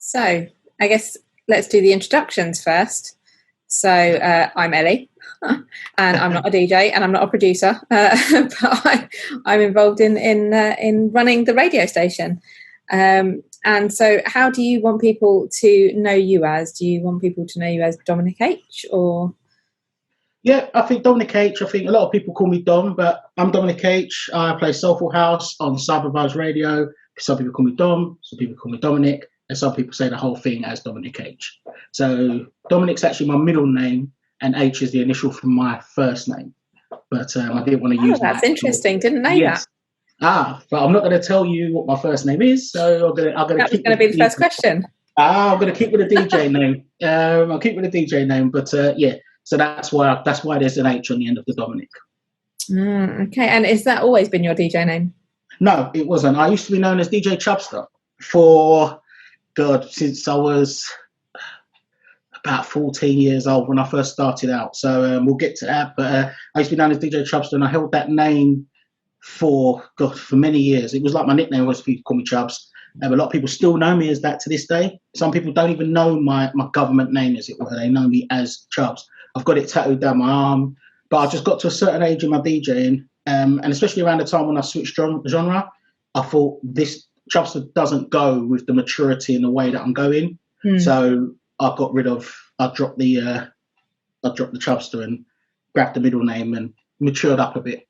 So I guess let's do the introductions first. So I'm Ellie, and I'm not a DJ and I'm not a producer, but I'm involved in running the radio station. And so how do you want people to know you as? Do you want people to know you as Dominic H or? Yeah, I think Dominic H. I think a lot of people call me Dom, but I'm Dominic H. I play Soulful House on Vybez Radio. Some people call me Dom, some people call me Dominic, and some people say the whole thing as Dominic H. So Dominic's actually my middle name, and H is the initial from my first name. But I didn't want to use that. That's interesting. Didn't know that. But I'm not going to tell you what my first name is, so I'm going to. That was going to be the first question. I'm going to keep with the DJ name. I'll keep with the DJ name, but yeah. So that's why there's an H on the end of the Dominic. Okay, and has that always been your DJ name? No, it wasn't. I used to be known as DJ Chubster for, since I was about 14 years old when I first started out. So we'll get to that. But I used to be known as DJ Chubster, and I held that name for many years. It was like my nickname was, people call me Chubs. A lot of people still know me as that to this day. Some people don't even know my government name, as it were. They know me as Chubs. I've got it tattooed down my arm, but I just got to a certain age in my DJing, and especially around the time when I switched genre, I thought this Chubster doesn't go with the maturity and the way that I'm going. So I dropped the Chubster and grabbed the middle name and matured up a bit.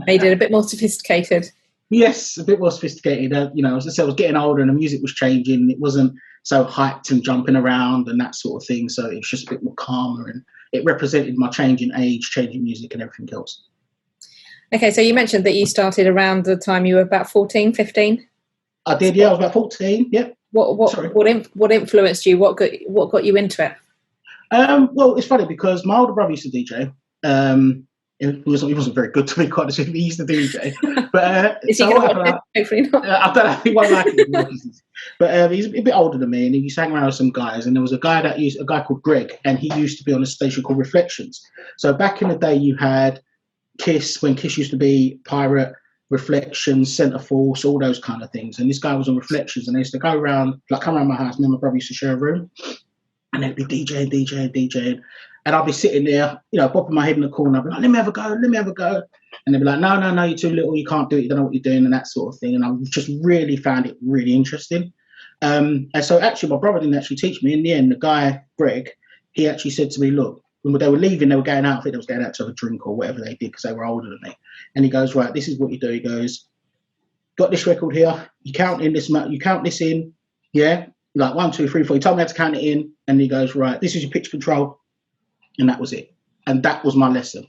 Made it a bit more sophisticated. Yes, a bit more sophisticated. As I said, I was getting older and the music was changing. It wasn't so hyped and jumping around and that sort of thing. So it was just a bit more calmer, and it represented my changing age, changing music and everything else. Okay, so you mentioned that you started around the time you were about 14, 15? I did, yeah. I was about 14, yeah. What influenced you? What got you into it? Well, it's funny because my older brother used to DJ. He wasn't very good, to be quite honest with you. He used to DJ. But, is he going to watch it? Hopefully not. I don't know. He won't like it. But he's a bit older than me, and he used to hang around with some guys. And there was a guy called Greg, and he used to be on a station called Reflections. So back in the day, you had Kiss, when Kiss used to be Pirate, Reflections, Centre Force, all those kind of things. And this guy was on Reflections, and they used to come around my house. Me and my brother used to share a room, and they'd be DJing. And I'll be sitting there, bopping my head in the corner. I'll be like, let me have a go. And they'd be like, no, you're too little. You can't do it. You don't know what you're doing and that sort of thing. And I just really found it really interesting. And so actually, my brother didn't actually teach me. In the end, the guy, Greg, he actually said to me, look, when they were leaving, they were going out. I think they was going out to have a drink or whatever they did because they were older than me. And he goes, right, this is what you do. He goes, got this record here. You count this in. Yeah. Like 1, 2, 3, 4. He told me how to count it in. And he goes, right, this is your pitch control. And that was it. And that was my lesson.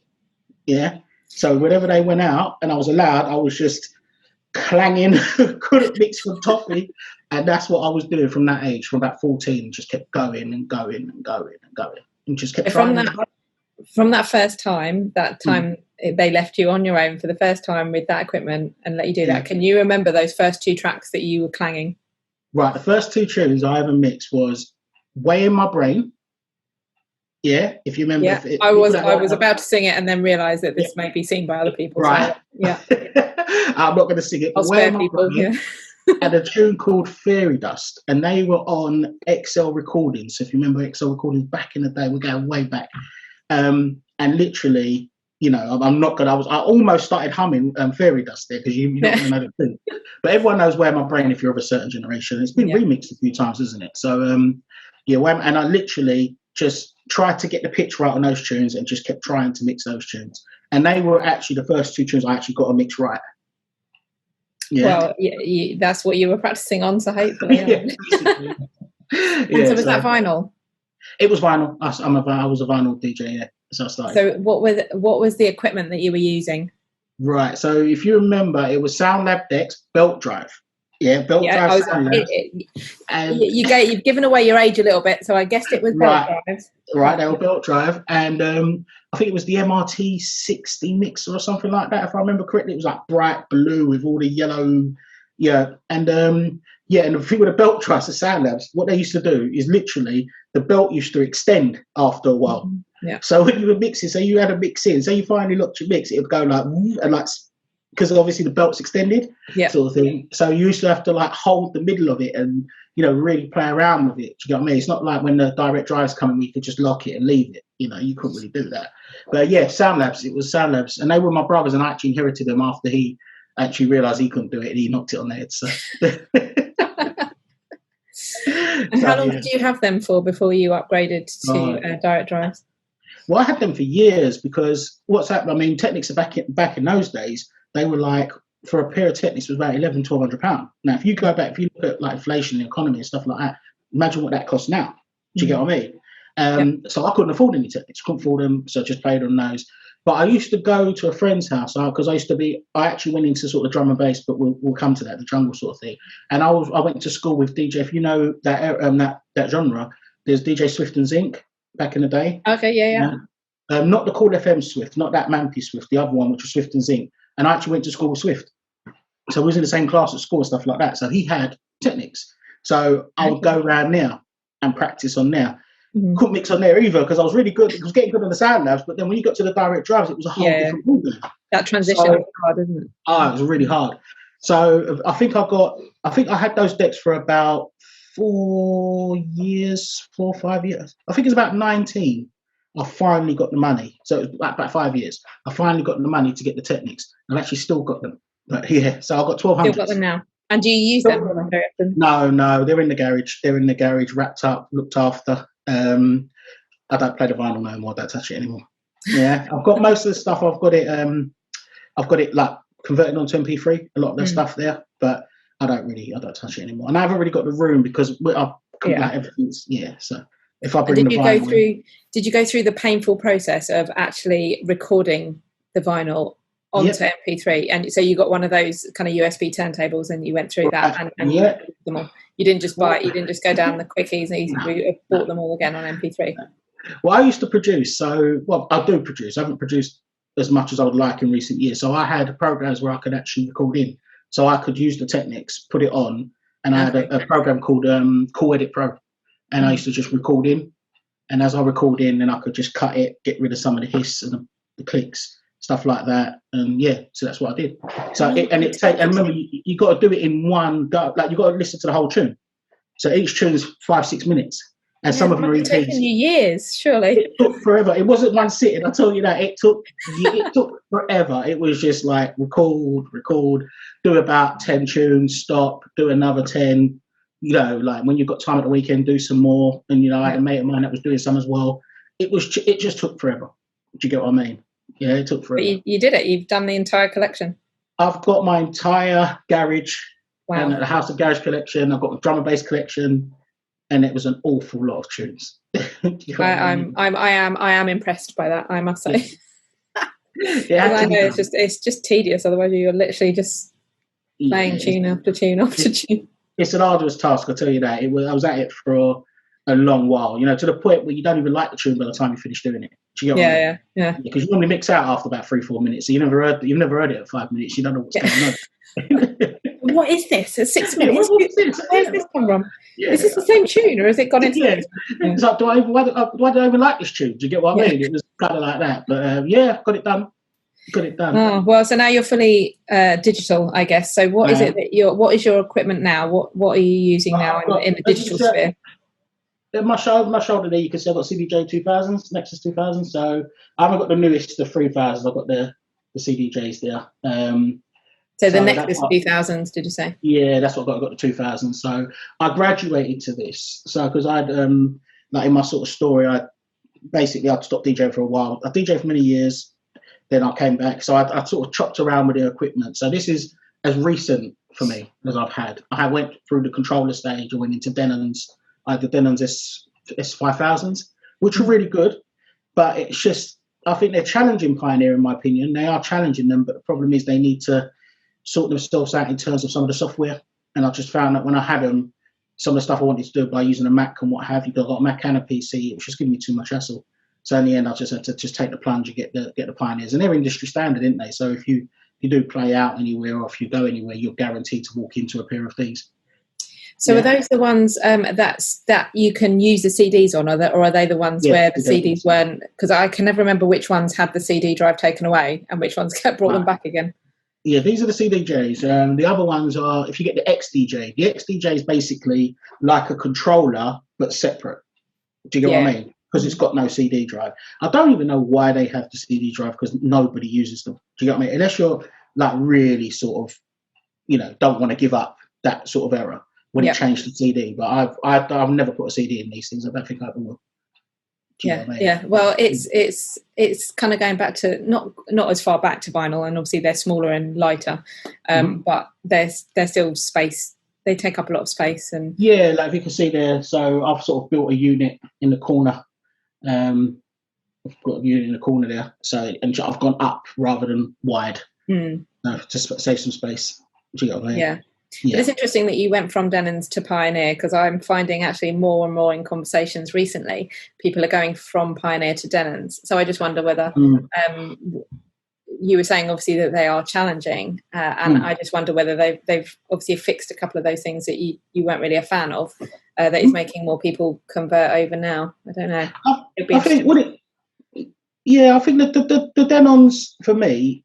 Yeah. So whenever they went out and I was allowed, I was just clanging, couldn't mix for toffee. And that's what I was doing from that age, from about 14, just kept going and going and going and going. And just kept trying. From that first time, they left you on your own for the first time with that equipment and let you do that. Can you remember those first 2 tracks that you were clanging? Right. The first 2 tunes I ever mixed was Way in My Brain. Yeah, if you remember. Yeah, I was about to sing it and then realise that this may be seen by other people. Right. So, yeah. I'm not going to sing it. I'll spare people, yeah. And a tune called Fairy Dust, and they were on XL Recordings. So if you remember XL Recordings back in the day, we're going way back. And literally, I almost started humming Fairy Dust there because you don't know the thing. But everyone knows Where My Brain if you're of a certain generation. It's been remixed a few times, isn't it? So, and I literally just tried to get the pitch right on those tunes and just kept trying to mix those tunes. And they were actually the first 2 tunes I actually got to mix right. Yeah. Well, that's what you were practicing on, so hopefully. Yeah. So was that vinyl? It was vinyl. I was a vinyl DJ, yeah. So I started. So what was the equipment that you were using? Right. So if you remember, it was Sound Lab decks, belt drive. Yeah, belt drive. You've given away your age a little bit, so I guessed it was belt drives. Right, they were belt drive, and I think it was the MRT 60 mixer or something like that, if I remember correctly. It was like bright blue with all the yellow, and the thing with the belt drives, the Sound Labs, what they used to do is literally the belt used to extend after a while. Yeah. So when you were mixing, say you had a mix in, say you finally locked your mix, it would go like and like because obviously the belt's extended, yeah, sort of thing. So you used to have to like hold the middle of it and, you know, really play around with it. Do you get what I mean? It's not like when the direct drives come in, you could just lock it and leave it. You know, you couldn't really do that. But yeah, Sound Labs, it was Sound Labs. And they were my brothers, and I actually inherited them after he actually realised he couldn't do it and he knocked it on the head. So. And how long did you have them for before you upgraded to direct drives? Well, I had them for years because what's happened, I mean, Technics are back in those days, they were like, for a pair of Technics was about £1,100-1,200. Now, if you go back, if you look at like inflation, the economy and stuff like that, imagine what that costs now. Do you get what I mean? So I couldn't afford any Technics, couldn't afford them, so I just played on those. But I used to go to a friend's house because I actually went into sort of drum and bass, but we'll come to that, the jungle sort of thing. And I went to school with DJ, if you know that genre, there's DJ Swift and Zinc back in the day. Okay, yeah. Not the Cool FM Swift, not that Mampy Swift, the other one, which was Swift and Zinc. And I actually went to school with Swift. So I was in the same class at school and stuff like that. So he had Technics. So I would go around there and practice on there. Couldn't mix on there either because I was really good. I was getting good on the Sound Labs, but then when you got to the direct drives, it was a whole different ballgame. That transition was hard, isn't it? It was really hard. So I think I had those decks for about 4 or 5 years. I think it's about 19. I finally got the money. So it was about 5 years. I finally got the money to get the Technics. I've actually still got them. But yeah, so I've got 1,200. Still got them now. And do you use them very often? No, they're in the garage. They're in the garage, wrapped up, looked after. I don't play the vinyl no more. I don't touch it anymore. Yeah, I've got most of the stuff. I've got it like converted onto MP3. A lot of the stuff there, but I don't touch it anymore. And I haven't really got the room because everything's So if I bring the vinyl, did you go through the painful process of actually recording the vinyl onto MP3? And so you got one of those kind of USB turntables, and you went through that, and you them all. You didn't just buy it. You didn't just go down the quickies and you bought them all again on MP3. Well, I used to produce. I do produce. I haven't produced as much as I would like in recent years. So I had programs where I could actually record in. So I could use the Technics, put it on, and I had a program called Cool Edit Pro, and I used to just record in. And as I record in, then I could just cut it, get rid of some of the hiss and the clicks, stuff like that. And so that's what I did. So and remember, you got to do it in one go. Like you got to listen to the whole tune. So each tune is 5-6 minutes, and some of them are EPs. Taken you years, surely. It took forever. It wasn't one sitting. I tell you that it took forever. It was just like record, do about 10 tunes, stop, do another 10. You know, like when you've got time at the weekend, do some more. And I had a mate of mine that was doing some as well. It just took forever. Do you get what I mean? Yeah, it took forever. But you did it. You've done the entire collection. I've got my entire garage. Wow. And the House of Garage collection. I've got a drum and bass collection, and it was an awful lot of tunes. I am impressed by that, I must say. I know it's just tedious. Otherwise, you're literally just playing tune after tune after tune. It's an arduous task, I'll tell you that. I was at it for a long while, to the point where you don't even like the tune by the time you finish doing it. Do you get what I mean? Yeah. Because you normally mix out after about 3-4 minutes, so you've never heard it at 5 minutes. You don't know what's going on. What is this? At 6 minutes? Where's this come from? Yeah. Is this the same tune, or has it gone into? It's like, why do I even like this tune? Do you get what I mean? It was kind of like that, but got it done. Oh well, so now you're fully digital, I guess. So what is it that what is your equipment now? What are you using now in the digital sphere? My shoulder there, you can see I've got CDJ 2000s, Nexus 2000s. So I haven't got the newest, the 3000s. I've got the CDJs there. So the Nexus 2000s, did you say? Yeah, that's what I got the 2000s. So I graduated to this. So because I'd like in my sort of story, I'd stopped DJing for a while. I DJed for many years. Then I came back. So I sort of chopped around with the equipment. So this is as recent for me as I've had. I went through the controller stage. I went into Denon's. I had the Denon's S5000s, which are really good. But it's just, I think they're challenging Pioneer, in my opinion. They are challenging them, but the problem is they need to sort themselves out in terms of some of the software. And I just found that when I had them, some of the stuff I wanted to do by using a Mac and what have you, I got a Mac and a PC, it was just giving me too much hassle. So in the end, I just had to take the plunge and get the Pioneers. And they're industry standard, aren't they? So if you do play out anywhere or if you go anywhere, you're guaranteed to walk into a pair of these. So are those the ones that you can use the CDs on, or are they the ones where the CDs weren't? Because I can never remember which ones had the CD drive taken away and which ones brought them back again. Yeah, these are the CDJs. The other ones are, if you get the XDJ, the XDJ is basically like a controller but separate. Do you get what I mean? Because it's got no CD drive. I don't even know why they have the CD drive, because nobody uses them. Do you get what I mean? Unless you're like really sort of, don't want to give up that sort of era when it changed to CD. But I've never put a CD in these things. I don't think I ever will. Yeah. Well, it's kind of going back to not as far back to vinyl, and obviously they're smaller and lighter, but they're still space. They take up a lot of space, and like you can see there. So I've sort of built a unit in the corner. I've got a unit in the corner there. So and I've gone up rather than wide, to save some space. Do you get what I mean? Yeah. But it's interesting that you went from Denons to Pioneer, because I'm finding actually more and more in conversations recently, people are going from Pioneer to Denons. So I just wonder whether you were saying obviously that they are challenging, and I just wonder whether they've obviously fixed a couple of those things that you weren't really a fan of, that is making more people convert over now. I don't know. I think the Denons for me,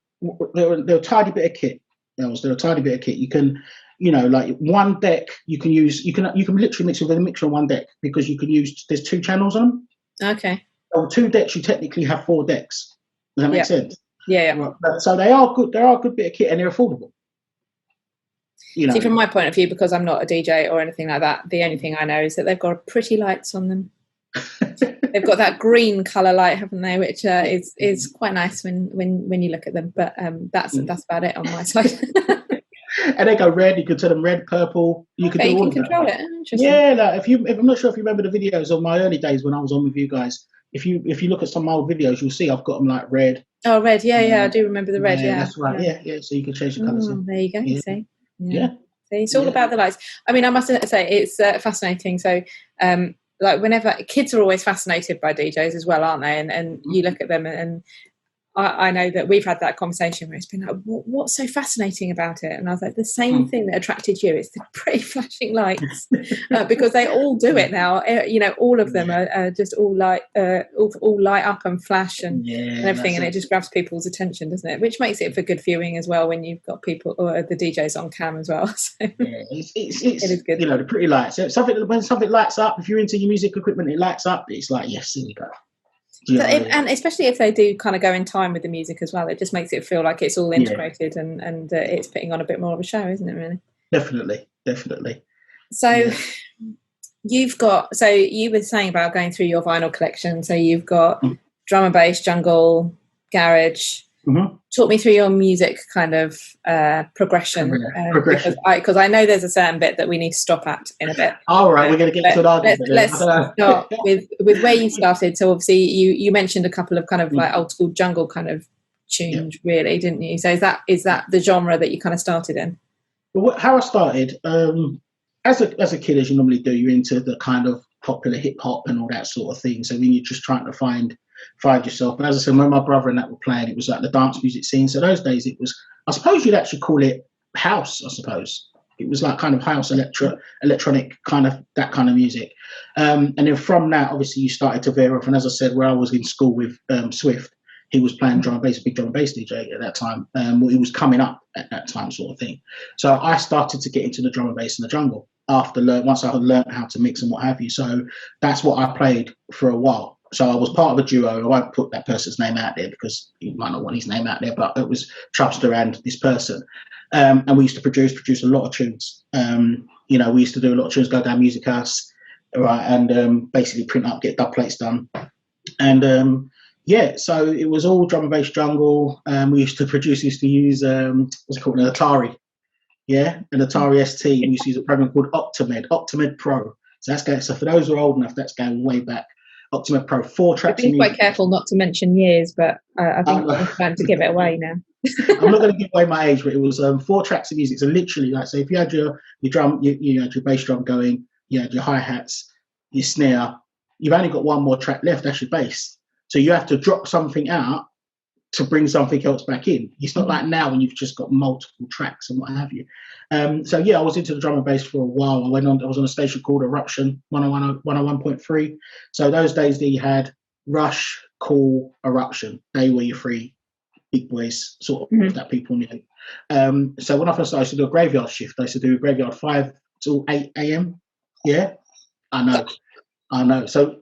they're a tidy bit of kit. They're a tidy bit of kit. You can, like one deck you can use. You can literally mix with a mixture on one deck, because you can use. There's 2 channels on them. Okay. On 2 decks, you technically have 4 decks. Does that make sense? Yeah. Right. So they are good. They are a good bit of kit, and they're affordable. See, from my point of view, because I'm not a DJ or anything like that, the only thing I know is that they've got pretty lights on them. They've got that green colour light, haven't they? Which is quite nice when you look at them. But that's about it on my side. And they go red. You can turn them red, purple. You can control it. Interesting. Yeah, like if I'm not sure if you remember the videos of my early days when I was on with you guys. If you look at some old videos, you'll see I've got them like red. Oh, red. Yeah, I do remember the red. Yeah, that's right. Yeah. So you can change the colours. There you go. You see. Yeah. See, it's all about the lights. I mean, I must say it's fascinating. So, like whenever kids are always fascinated by DJs as well, aren't they? And you look at them, and I know that we've had that conversation where it's been like, what's so fascinating about it? And I was like, the same thing that attracted you is the pretty flashing lights, because they all do it now. All of them are just all light up and flash and everything, and it just grabs people's attention, doesn't it? Which makes it for good viewing as well when you've got people or the DJs on cam as well. So it is good. The pretty lights. When something lights up, if you're into your music equipment, it lights up. It's like, yes, here we go. And especially if they do kind of go in time with the music as well, it just makes it feel like it's all integrated and it's putting on a bit more of a show, isn't it, really? Definitely. So you were saying about going through your vinyl collection. So you've got drum and bass, jungle, garage. Talk me through your music kind of progression. Because I know there's a certain bit that we need to stop at in a bit. All right, we're going to get to that. Let's start with where you started. So obviously you mentioned a couple of kind of like old school jungle kind of tunes, really, didn't you? So is that the genre that you kind of started in? Well, how I started, as a kid, as you normally do, you're into the kind of popular hip hop and all that sort of thing. So when you're just trying to find yourself. But as I said, when my brother and that were playing, it was like the dance music scene. So those days it was, I suppose you'd actually call it house, I suppose. It was like kind of house electronic kind of, that kind of music. And then from that, obviously you started to veer off. And as I said, where I was in school with Swift, he was playing drum and bass, a big drum and bass DJ at that time. He was coming up at that time sort of thing. So I started to get into the drum and bass and the jungle once I had learned how to mix and what have you. So that's what I played for a while. So I was part of a duo. I won't put that person's name out there because you might not want his name out there, but it was Chubster and this person. And we used to produce a lot of tunes. We used to do a lot of tunes, go down Music House, right, and basically print up, get dub plates done. And so it was all drum and bass jungle. We used to use, what's it called, an Atari. Yeah, an Atari ST. We used to use a program called Optimed Pro. So that's going, so for those who are old enough, that's going way back. Optimed Pro, 4 tracks. Be quite careful not to mention years, but I think it's time to give it away now. I'm not going to give away my age, but it was 4 tracks of music. So literally, like, so if you had your drum, you had your bass drum going, you had your hi-hats, your snare, you've only got one more track left, that's your bass. So you have to drop something out to bring something else back in. It's not like now when you've just got multiple tracks and what have you. I was into the drum and bass for a while. I was on a station called Eruption 101.3. So those days that you had Rush, Cool, Eruption, they were your 3 big boys, sort of that people knew. So when I first started, I used to do a graveyard shift. I used to do a graveyard 5 till 8 a.m. Yeah, I know. So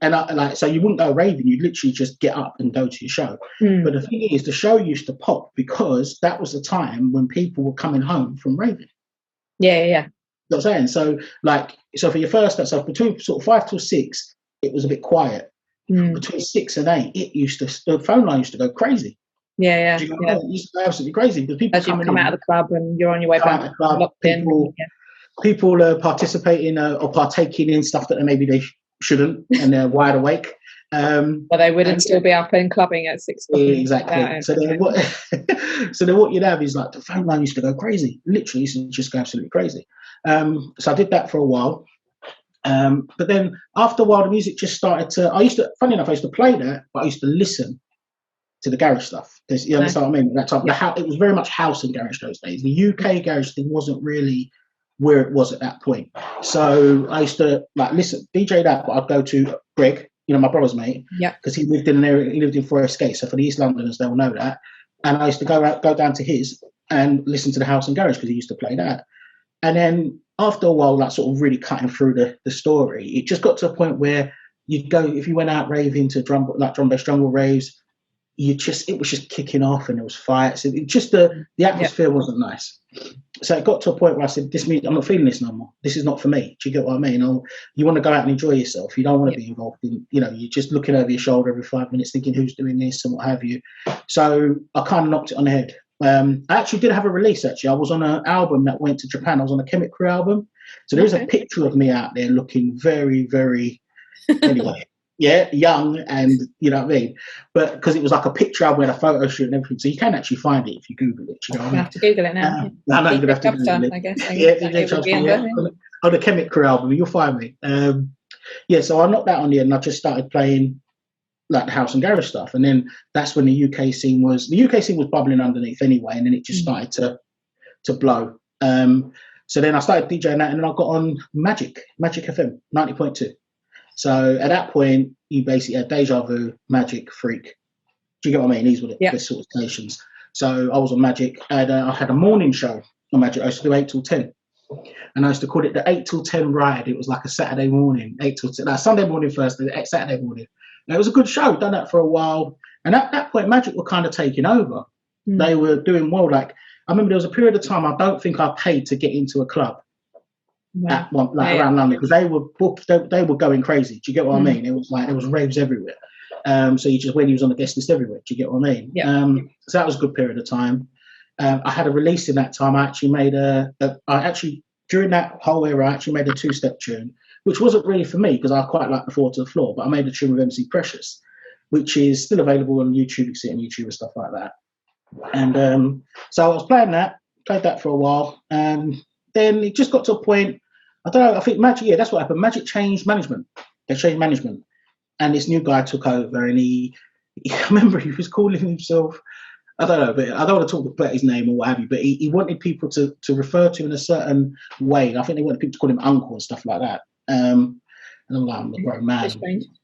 so you wouldn't go raving. You'd literally just get up and go to your show. But the thing is, the show used to pop because that was the time when people were coming home from raving. Yeah. You know what I'm saying? So for your first, so between sort of 5 till 6, it was a bit quiet. Between 6 and 8, the phone line used to go crazy. Yeah. You know, it used to go absolutely crazy because people as you come out of the club and you're on your way back, people are participating or partaking in stuff that maybe they shouldn't, and they're wide awake. But they wouldn't still be up and clubbing at 6 o'clock. Exactly. So then what you'd have is like the phone line used to go crazy. Literally, used to just go absolutely crazy. So I did that for a while. But then after a while, the music just started to. Funny enough, I used to play that, but I used to listen to the garage stuff. You understand what I mean? That time, it was very much house and garage those days. The UK garage thing wasn't really where it was at that point. So I used to listen, DJ that, but I'd go to Greg, my brother's mate, because he lived in an area, he lived in Forest Gate. So for the East Londoners, they'll know that. And I used to go down to his and listen to the house and garage because he used to play that. And then after a while, sort of really cutting through the story, it just got to a point where you'd go, if you went out raving to drum bass jungle raves, it was just kicking off and there was fights. It just the atmosphere wasn't nice. So it got to a point where I said, "This I'm not feeling this no more. This is not for me." Do you get what I mean? You want to go out and enjoy yourself. You don't want to be involved in, you're just looking over your shoulder every 5 minutes, thinking who's doing this and what have you. So I kind of knocked it on the head. I actually did have a release. Actually, I was on an album that went to Japan. I was on a Chemic Crew album. So there's a picture of me out there looking very, very. Anyway. Yeah, young, and you know what I mean, but because it was like a picture album with a photo shoot and everything, so you can actually find it if you Google it. You know what I mean? Have to Google it now. I know you're gonna have to Google it. I guess. On the Chemic Crew album, you'll find me. So I knocked that on the end, and I just started playing like the house and garage stuff, and then that's when the UK scene was bubbling underneath anyway, and then it just started to blow. So then I started DJing that, and then I got on Magic FM 90.2. So at that point, you basically had Deja Vu, Magic, Freak. Do you get what I mean? These were the sort of stations. So I was on Magic, and I had a morning show on Magic. I used to do 8 till 10. And I used to call it the 8 till 10 ride. It was like a Saturday morning, 8 till 10. Sunday morning first, Saturday morning. And it was a good show. Done that for a while. And at that point, Magic were kind of taking over. They were doing well. Like, I remember there was a period of time I don't think I paid to get into a club. Around London, because they were booked, they were going crazy. Do you get what I mean? It was like there was raves everywhere. So you just when he was on the guest list everywhere. Do you get what I mean? So that was a good period of time. I had a release in that time. I actually made during that whole era, I actually made a 2-step tune, which wasn't really for me because I quite like the 4 to the floor. But I made a tune with MC Precious, which is still available on YouTube. You can see it on YouTube and stuff like that. And so I was played that for a while. Then it just got to a point. I don't know, I think Magic, that's what happened. Magic changed management. They changed management. And this new guy took over, and I remember he was calling himself, I don't know, but I don't want to talk about his name or what have you, but he wanted people to refer to him in a certain way. I think they wanted people to call him uncle and stuff like that. And I'm like, I'm a grown man.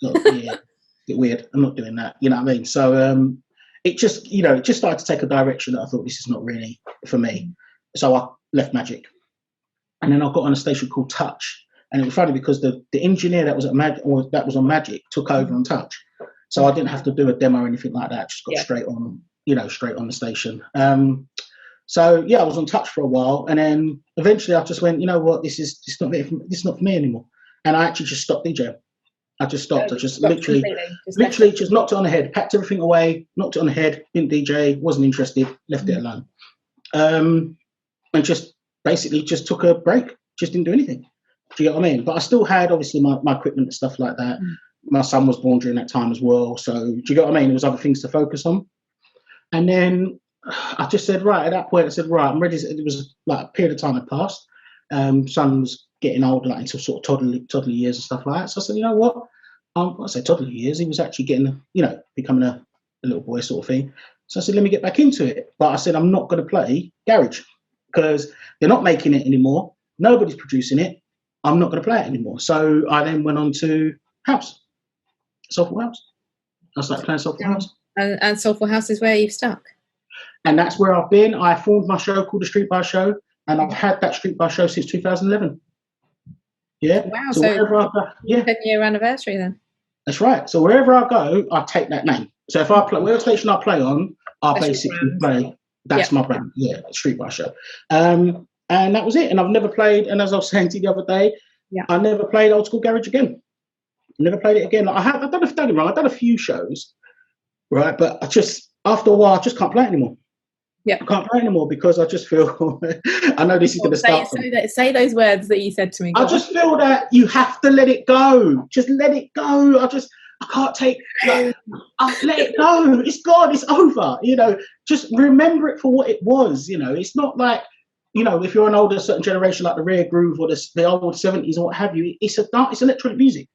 A bit weird. I'm not doing that. You know what I mean? So it just started to take a direction that I thought, this is not really for me. So I left Magic. And then I got on a station called Touch, and it was funny because the engineer that was on Magic took over on Touch, so I didn't have to do a demo or anything like that. Just got straight on the station. So I was on Touch for a while, and then eventually I just went, you know what, this is not for me anymore, and I actually just stopped DJing. I just stopped. I just literally just knocked it on the head, packed everything away, knocked it on the head, didn't DJ, wasn't interested, left it alone, and just. Basically just took a break, just didn't do anything. Do you get what I mean? But I still had obviously my equipment and stuff like that. My son was born during that time as well. So do you get what I mean? There was other things to focus on. And then I just said, right, at that point I said, right, I'm ready. It was like a period of time had passed. Son was getting older, like into sort of toddler years and stuff like that. So I said, you know what? I say toddler years, he was actually getting, becoming a little boy sort of thing. So I said, let me get back into it. But I said, I'm not going to play garage, because they're not making it anymore. Nobody's producing it. I'm not going to play it anymore. So I then went on to house, soulful house. I started playing soulful house. And soulful house is where you've stuck. And that's where I've been. I formed my show called the Street Bar Show, and I've had that Street Bar Show since 2011. Yeah. Wow. So wherever I go, 10-year anniversary then. That's right. So wherever I go, I take that name. So if I play, whatever station I play on, I basically play. That's my brand. Yeah, Street Bar Show. And that was it. And I've never played. And as I was saying to you the other day, I never played old school garage again. Never played it again. I've done a few shows, right? But I just, after a while, I just can't play it anymore. Yeah, I can't play anymore because I just feel. I know this is going to start. Say those words that you said to me. I just feel that you have to let it go. Just let it go. I can't take. Like, let it go. It's gone. It's over. You know, just remember it for what it was. You know, it's not like, you know, if you're an older certain generation like the Rare Groove or the old 70s or what have you. It's electronic music.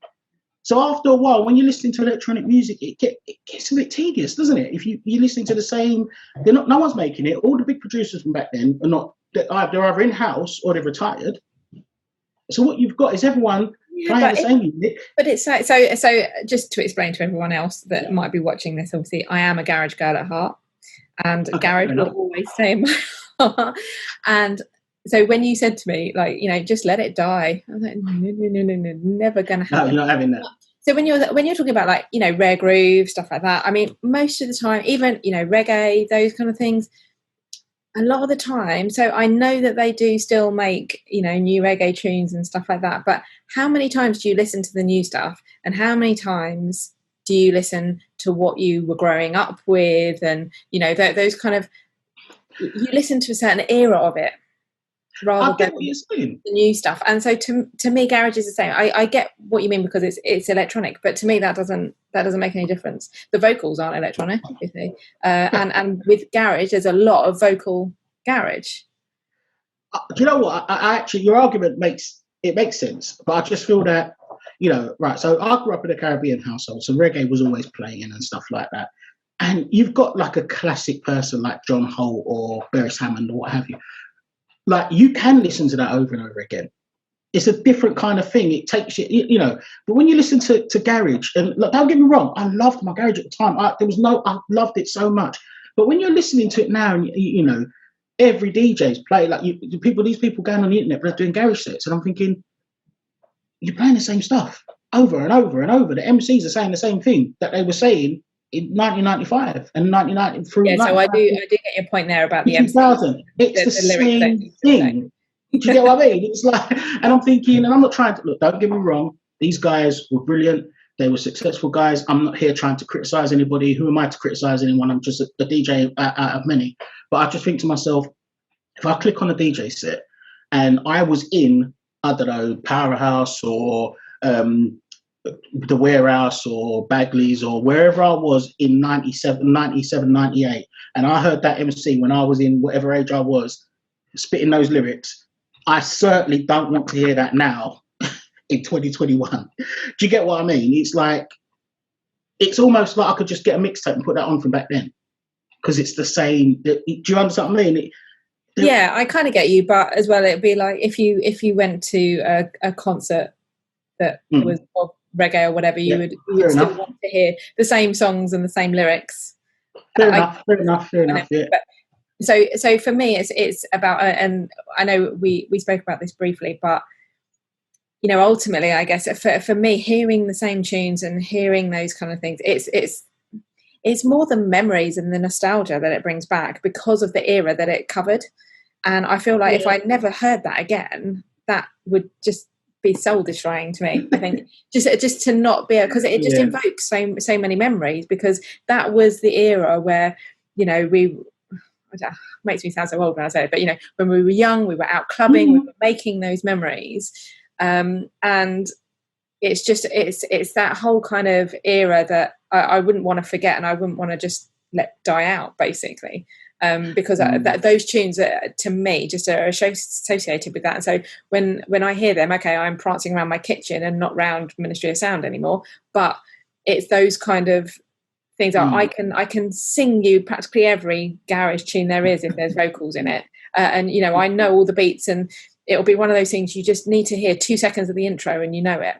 So after a while, when you're listening to electronic music, it gets a bit tedious, doesn't it? If you're listening to the same, no one's making it. All the big producers from back then are not. They're either in-house or they've retired. So what you've got is everyone playing the same music. But it's like, so just to explain to everyone else that might be watching this, obviously, I am a garage girl at heart, and garage will always stay in my heart. And so when you said to me, like, you know, just let it die, I was like, no, never going to happen. No, you're not having that. So when you're talking about, like, you know, Rare Groove, stuff like that, I mean, most of the time, even, you know, reggae, those kind of things, a lot of the time, so I know that they do still make, you know, new reggae tunes and stuff like that, but how many times do you listen to the new stuff, and how many times do you listen to what you were growing up with, and, you know, those kind of, you listen to a certain era of it rather than the new stuff. And so to me, garage is the same. I get what you mean because it's electronic, but to me that doesn't make any difference. The vocals aren't electronic, obviously, and with garage there's a lot of vocal garage. Do you know what? I actually, your argument makes sense, but I just feel that, you know, right. So I grew up in a Caribbean household, so reggae was always playing and stuff like that. And you've got like a classic person like John Holt or Beres Hammond or what have you. Like, you can listen to that over and over again. It's a different kind of thing. It takes you know. But when you listen to garage, and look, don't get me wrong, I loved my garage at the time. I loved it so much. But when you're listening to it now, and you know, every DJ's play like these people going on the internet, they're doing garage sets, and I'm thinking, you're playing the same stuff over and over and over. The MCs are saying the same thing that they were saying in 1995 and 1990 through. Yeah, so I do get your point there about the 2000. It's the same thing. Do you get what I mean? It's like, and I'm thinking, and I'm not trying to look. Don't get me wrong. These guys were brilliant. They were successful guys. I'm not here trying to criticize anybody. Who am I to criticize anyone? I'm just a DJ out of many. But I just think to myself, if I click on a DJ set and I was in, I don't know, Powerhouse or the Warehouse or Bagley's or wherever I was in 97, 98, and I heard that MC when I was in whatever age I was, spitting those lyrics, I certainly don't want to hear that now in 2021. Do you get what I mean? It's like, it's almost like I could just get a mixtape and put that on from back then, because it's the same. Do you understand what I mean? Yeah, I kind of get you, but as well, it'd be like if you went to a concert that was of reggae or whatever, you would still want to hear the same songs and the same lyrics. Fair enough. Yeah. But so for me, it's about, and I know we spoke about this briefly, but you know, ultimately, I guess for me, hearing the same tunes and hearing those kind of things, it's more the memories and the nostalgia that it brings back because of the era that it covered. And I feel like if I never heard that again, that would just be soul destroying to me. I think just to not be, because it just invokes so many memories, because that was the era where, you know, makes me sound so old when I say it, but you know, when we were young, we were out clubbing, we were making those memories, and it's that whole kind of era that I wouldn't want to forget, and I wouldn't want to just let die out, basically. Because those tunes to me just are associated with that. And so when I hear them, okay, I'm prancing around my kitchen and not round Ministry of Sound anymore, but it's those kind of things that I can sing you practically every garage tune there is if there's vocals in it, and you know, I know all the beats, and it'll be one of those things you just need to hear 2 seconds of the intro and you know it.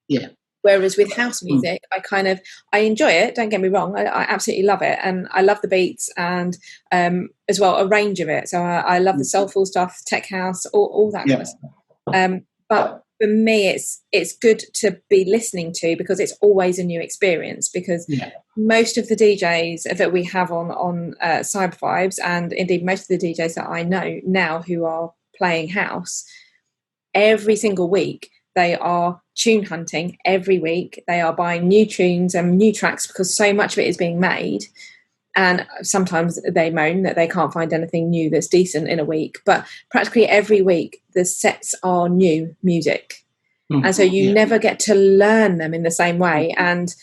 Yeah, Whereas with house music, I enjoy it. Don't get me wrong. I absolutely love it. And I love the beats and as well, a range of it. So I love the soulful stuff, tech house, all that kind of stuff. But for me, it's good to be listening to, because it's always a new experience, because most of the DJs that we have on Cyber Vybez, and indeed most of the DJs that I know now who are playing house, every single week they are tune hunting. Every week they are buying new tunes and new tracks, because so much of it is being made. And sometimes they moan that they can't find anything new that's decent in a week. But practically every week, the sets are new music. And so you never get to learn them in the same way. And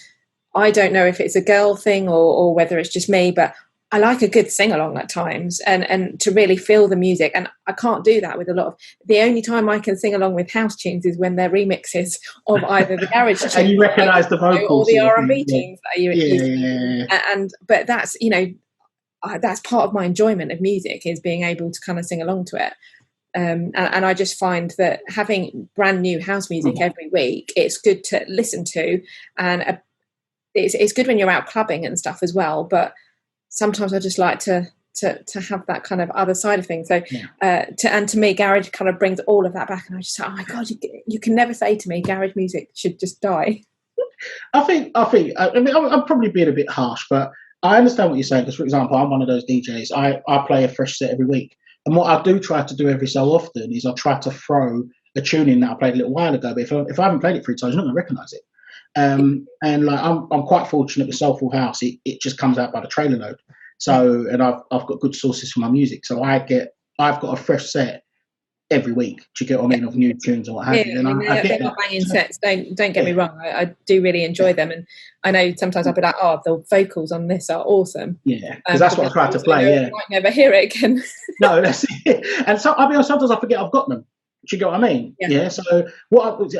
I don't know if it's a girl thing or whether it's just me, but I like a good sing-along at times and to really feel the music. And I can't do that with a lot of... The only time I can sing along with house tunes is when they're remixes of either the garage tunes and you recognise the vocals, or the R&B tunes that are using. But that's, that's part of my enjoyment of music, is being able to kind of sing along to it. And I just find that having brand new house music every week, it's good to listen to. And it's good when you're out clubbing and stuff as well. But sometimes I just like to have that kind of other side of things. So, to me, garage kind of brings all of that back, and I just say, oh my god, you can never say to me garage music should just die. I mean, I'm probably being a bit harsh, but I understand what you're saying. Because, for example, I'm one of those DJs. I play a fresh set every week, and what I do try to do every so often is I try to throw a tune in that I played a little while ago. But if I haven't played it 3 times, you're not going to recognise it. And like I'm quite fortunate with Soulful House. It just comes out by the trailer load. So, and I've got good sources for my music. So I've got a fresh set every week. Do you get what I mean, of new tunes or what have you? And I get they're not banging sets. Don't get me wrong. I do really enjoy them, and I know sometimes I'll be like, oh, the vocals on this are awesome. Yeah, because that's what I try to play. I might never hear it again. No, that's it. And so sometimes I forget I've got them. Do you get what I mean? Yeah. So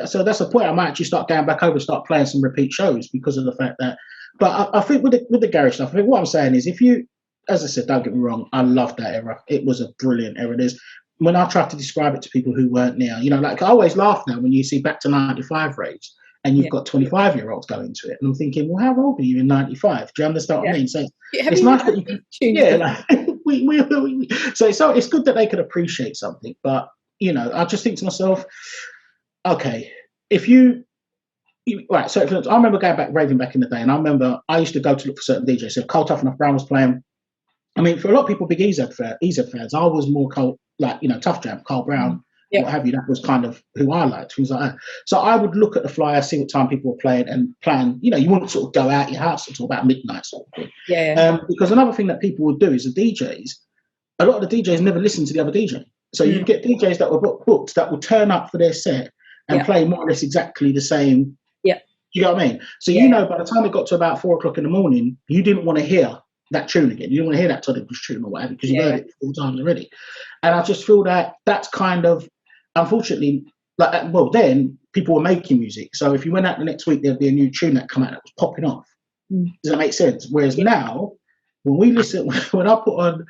so that's the point. I might actually start going back over and start playing some repeat shows because of the fact that. But I think with the garage stuff, I think what I'm saying is, if you, as I said, don't get me wrong, I love that era. It was a brilliant era. When I try to describe it to people who weren't there, like I always laugh now when you see Back to 95 raves and you've got 25-year-olds going to it, and I'm thinking, well, how old are you in 95? Do you understand what I mean? So it's nice that you can, so it's good that they can appreciate something, but. I just think to myself, okay, if right, so for instance, I remember going back raving back in the day, and I remember I used to go to look for certain DJs. So Cole Tough Enough Brown was playing. I mean, for a lot of people, big EZ fans, I was more Cole, like, Tough Jam, Cole Brown, what have you. That was kind of who I liked, things like that. So I would look at the flyer, see what time people were playing, and plan. You wouldn't sort of go out your house until about midnight, sort of thing. Because another thing that people would do is the DJs. A lot of the DJs never listen to the other DJ. So you get DJs that were booked that will turn up for their set and play more or less exactly the same. Yeah. You know what I mean? So by the time it got to about 4 o'clock in the morning, you didn't want to hear that tune again. You didn't want to hear that Todd Edwards tune or whatever, because you heard it 4 times already. And I just feel that that's kind of, unfortunately, then people were making music. So if you went out the next week, there'd be a new tune that come out that was popping off. Does that make sense? Whereas now, when we listen, when I put on,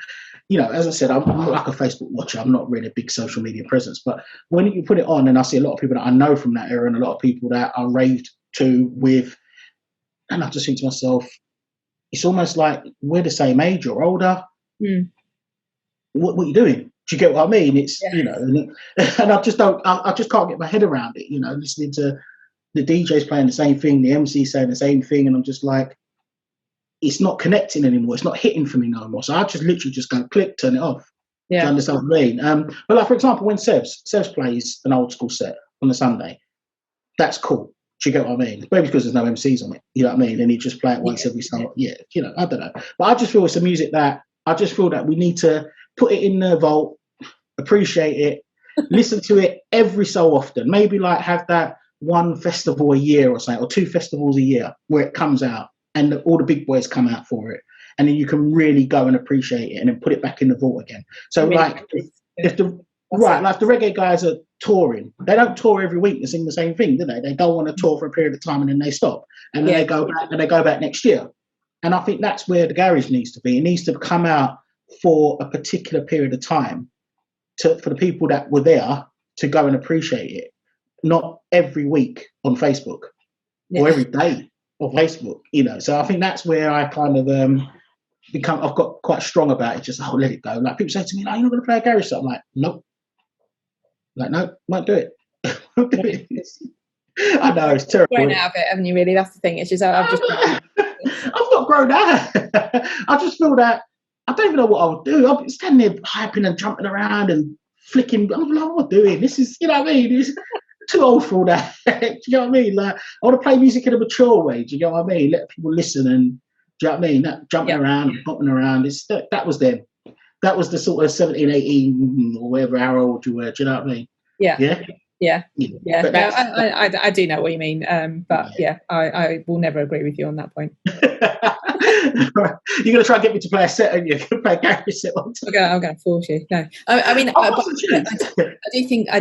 as I said, I'm like a Facebook watcher. I'm not really a big social media presence. But when you put it on, and I see a lot of people that I know from that era and a lot of people that I raved to with, and I just think to myself, it's almost like we're the same age or older. What are you doing? Do you get what I mean? It's, and I just can't get my head around it, listening to the DJs playing the same thing, the MC saying the same thing. And I'm just like, it's not connecting anymore. It's not hitting for me no more. So I just literally just go click, turn it off. Yeah. Do you understand what I mean? But like, for example, when Sevs plays an old school set on a Sunday, that's cool. Do you get what I mean? Maybe because there's no MCs on it. You know what I mean? And he just play it once every summer. Yeah, I don't know. But I just feel it's a music that we need to put it in the vault, appreciate it, listen to it every so often. Maybe like have that one festival a year or something, or 2 festivals a year where it comes out. And all the big boys come out for it, and then you can really go and appreciate it, and then put it back in the vault again. So, like, if the reggae guys are touring, they don't tour every week and sing the same thing, do they? They go on a tour for a period of time, and then they stop, and then they go back, and they go back next year. And I think that's where the garage needs to be. It needs to come out for a particular period of time, for the people that were there to go and appreciate it, not every week on Facebook. or every day on Facebook, So I think that's where I kind of I've got quite strong about it. Just let it go. Like people say to me, "No, you're not going to play a garage set." I'm like, nope. Like, no, won't do it. Won't do it. I know it's terrible. Grown out of it, haven't you? Really, that's the thing. It's just I've not grown out. I just feel that I don't even know what I would do. I'm standing there hyping and jumping around and flicking. I'm like, what am I doing? This is, you know what I mean? It's too old for all that. Do you know what I mean? Like, I want to play music in a mature way. Do you know what I mean? Let people listen and, do you know what I mean? That jumping around and bopping around. That was them. That was the sort of 17, 18, or whatever, how old you were. Do you know what I mean? Yeah. Yeah. No, I do know what you mean. But I will never agree with you on that point. You're going to try and get me to play a set, and you're going to play a garage set. I'm going to force you. No, I mean, I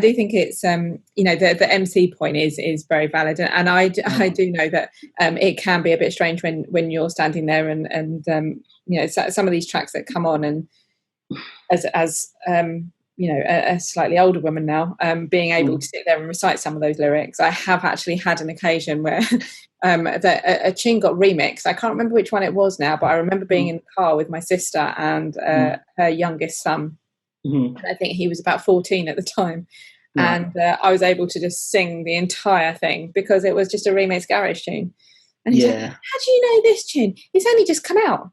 do think it's the MC point is very valid, and I do know that it can be a bit strange when you're standing there and some of these tracks that come on, and as a slightly older woman now, being able to sit there and recite some of those lyrics. I have actually had an occasion where a tune got remixed. I can't remember which one it was now, but I remember being in the car with my sister and her youngest son. And I think he was about 14 at the time. And I was able to just sing the entire thing because it was just a remixed garage tune. And he's like, how do you know this tune? It's only just come out.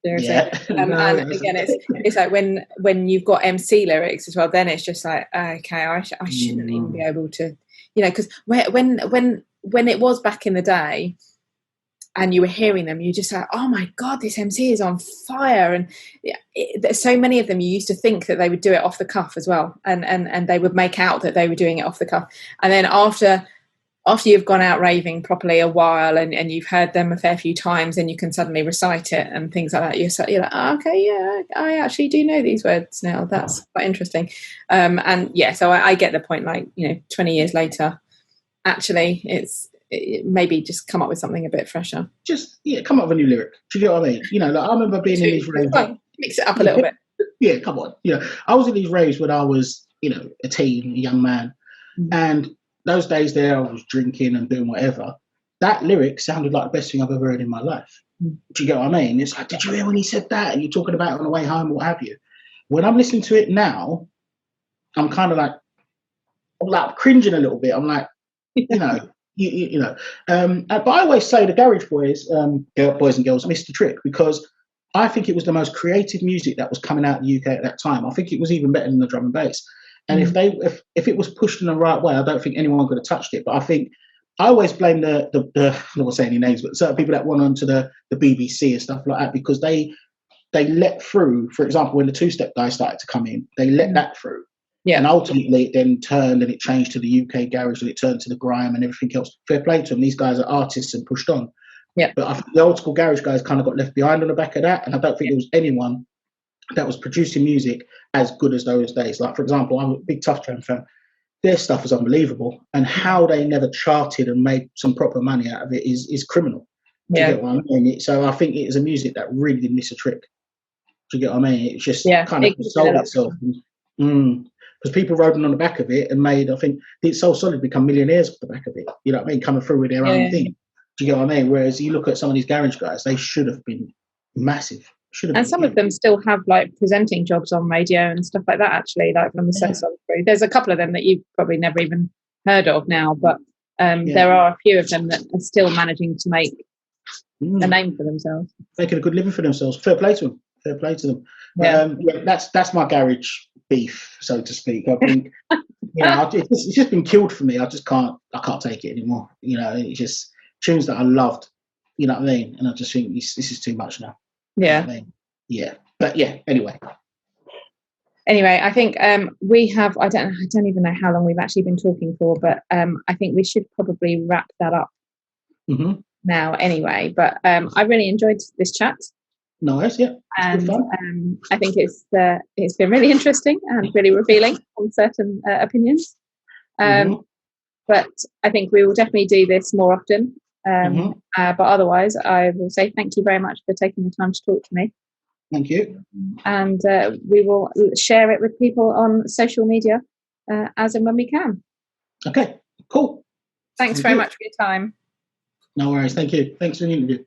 Seriously. And again, it's like when you've got MC lyrics as well, then it's just like, okay, I shouldn't even be able to, because when it was back in the day and you were hearing them, you just like, oh my God, this MC is on fire. And there's so many of them, you used to think that they would do it off the cuff as well. And they would make out that they were doing it off the cuff. And then after you've gone out raving properly a while and you've heard them a fair few times and you can suddenly recite it and things like that, you're like, okay, yeah, I actually do know these words now. That's quite interesting. So I get the point, like, 20 years later, actually it maybe just come up with something a bit fresher. Just, come up with a new lyric. Do you get what I mean? Like, I remember being in these raves. Mix it up a little bit. Yeah, come on. I was in these raves when I was, a teen, a young man. And those days there, I was drinking and doing whatever. That lyric sounded like the best thing I've ever heard in my life. Do you get what I mean? It's like, did you hear when he said that? And you're talking about it on the way home, what have you. When I'm listening to it now, I'm kind of like, cringing a little bit. I'm like, but I always say the garage boys, boys and girls, missed the trick because I think it was the most creative music that was coming out of the UK at that time. I think it was even better than the drum and bass. And if it was pushed in the right way, I don't think anyone could have touched it. But I think I always blame the I don't want to say any names, but certain people that went onto the BBC and stuff like that because they let through, for example, when the two-step guys started to come in, they let that through. Yeah. And ultimately it then turned and it changed to the UK garage and it turned to the grime and everything else. Fair play to them. These guys are artists and pushed on. Yeah. But I think the old school garage guys kind of got left behind on the back of that. And I don't think there was anyone that was producing music as good as those days. Like, for example, I'm a big Tough Jam fan. Their stuff is unbelievable. And how they never charted and made some proper money out of it is criminal. Do you get what I mean? So I think it is a music that really did miss a trick. Do you get what I mean? It just kind of sold itself. Because people rode on the back of it and made, I think, It's So Solid become millionaires off the back of it. You know what I mean? Coming through with their own thing. Do you get what I mean? Whereas you look at some of these garage guys, they should have been massive. And some of them still have like presenting jobs on radio and stuff like that, actually, like from the So Solid crew. There's a couple of them that you've probably never even heard of now, but there are a few of them that are still managing to make a name for themselves. Making a good living for themselves. Fair play to them. Fair play to them. That's my garage beef, so to speak. I think it's just been killed for me. I can't take it anymore. It's just tunes that I loved. You know what I mean? And I just think this is too much now. Yeah. You know what I mean? Yeah. But yeah, anyway, I think we have, I don't even know how long we've actually been talking for, but I think we should probably wrap that up now anyway. But I really enjoyed this chat. Nice, yeah. And I think it's been really interesting and really revealing on certain opinions. But I think we will definitely do this more often. But otherwise, I will say thank you very much for taking the time to talk to me. Thank you. And we will share it with people on social media as and when we can. Okay, cool. Thanks very much for your time. No worries. Thank you. Thanks for the interview.